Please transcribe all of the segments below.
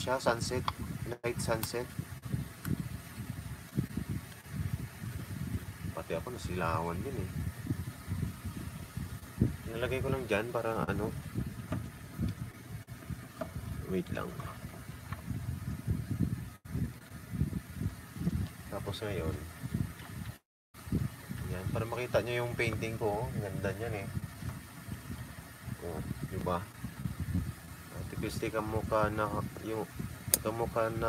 siya, sunset. Light sunset. Pati ako nasilawan din eh. Nilagay ko lang dyan para ano. Wait lang. Tapos ngayon, yan, para makita nyo yung painting ko. Ganda niyan eh. Oh, diba? Ate Christy, kamukha na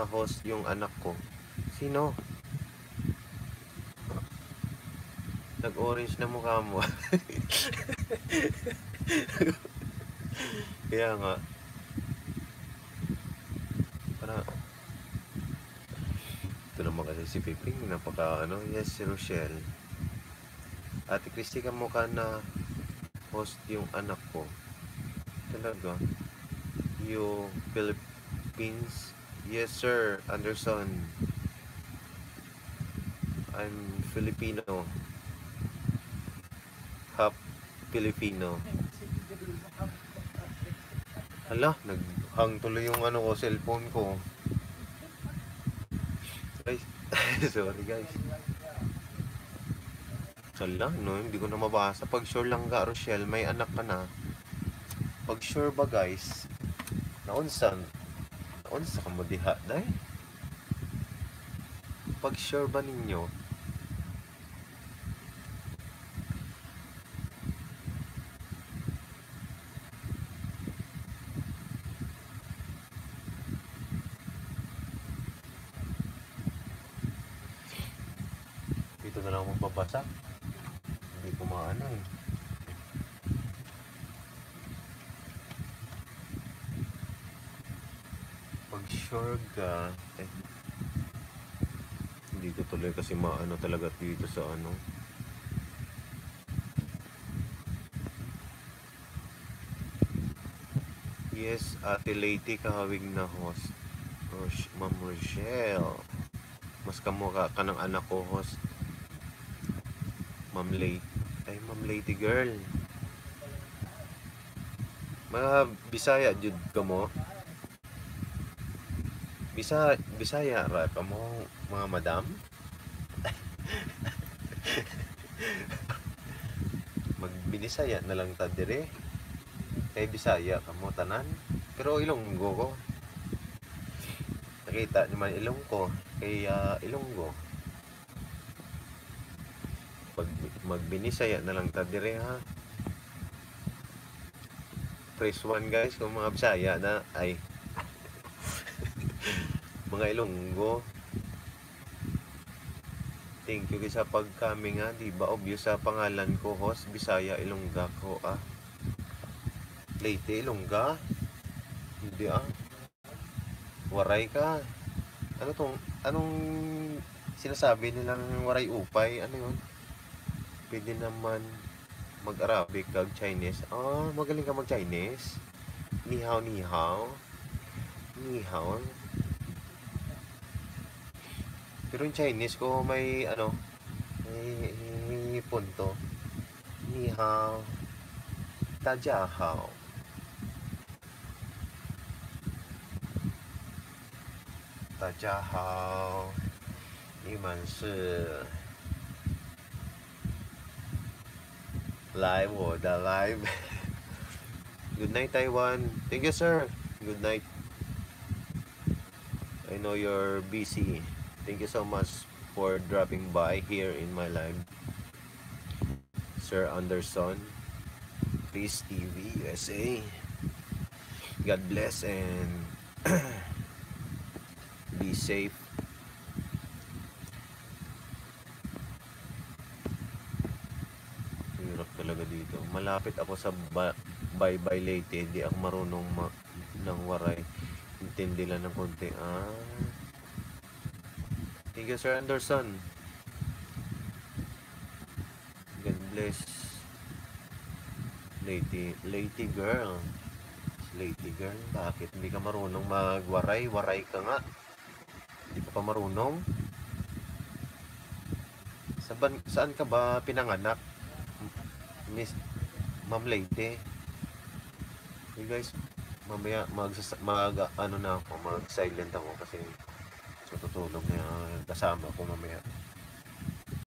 host yung anak ko. Sino? Nag-orange na mukha mo. Kaya nga. Para ito naman kasi si Piping, napaka ano. Yes, si Rochelle. Ate Christy, kamukha na host yung anak ko. Talaga. You Philippines? Yes sir, Anderson. I'm Filipino. Half Filipino. Hala, naghang tuloy yung ano ko, cellphone ko. Guys, sorry guys. Hala, no, hindi ko na mabasa. Pag sure lang ka, Rochelle, may anak ka na. Pag sure ba guys, naunsa ka mo diha, day? Pag sure ba ninyo, dito na lang magbabasa. Hindi ko maano eh. Pag sure ka, hindi ko tuloy kasi maano talaga dito sa ano. Yes, Ate Lady kahawig na host. Ma'am Rochelle. Mas kamukha ka ng anak ko host. Ma'am Lady. Ay, Ma'am Lady girl. Mga Bisaya jud ka mo. Bisaya ra ka mo, mga madam. Magbinisaya na lang ta dire. Kay Bisaya ka mo tanan. Pero Ilonggo ko. Nakita naman ilong ko. Kay Ilonggo. Pag magbinisaya na lang ta dire ha. Press 1 guys kung mga Bisaya na ay mga Ilonggo. Thank you sa pag-coming ha. Diba obvious sa pangalan ko host Bisaya Ilongga ko ah. Leyte Ilongga. Hindi ah. Waray ka. Anong sinasabi nilang waray upay? Ano yun? Pwede naman mag-Arabic kag Chinese. Ah, magaling ka mag-Chinese. Ni hao, ni hao. Ni hao. Pero yung Chinese ko may ano, may punto. Ni hao. Tajia hao. Tajia hao. 你们是来我的 live. Good night, Taiwan. Thank you, sir. Good night. I know you're busy. Thank you so much for dropping by here in my live. Sir Anderson, Chris TV USA. God bless and be safe. Hirap talaga dito. Malapit ako sa Bye-bye Leyte. Hindi ako marunong ng waray. Intindi lang ng konti. Ah. Thank you, Sir Anderson. God bless. Leyte girl. Leyte girl. Bakit hindi ka marunong magwaray? Waray ka nga. Hindi ka pa marunong? Saan ka ba pinanganak? Miss Ma'am Leyte. You guys, Mamaya ano na ako, mag-silent ako kasi tutulog na yung kasama ko mamaya.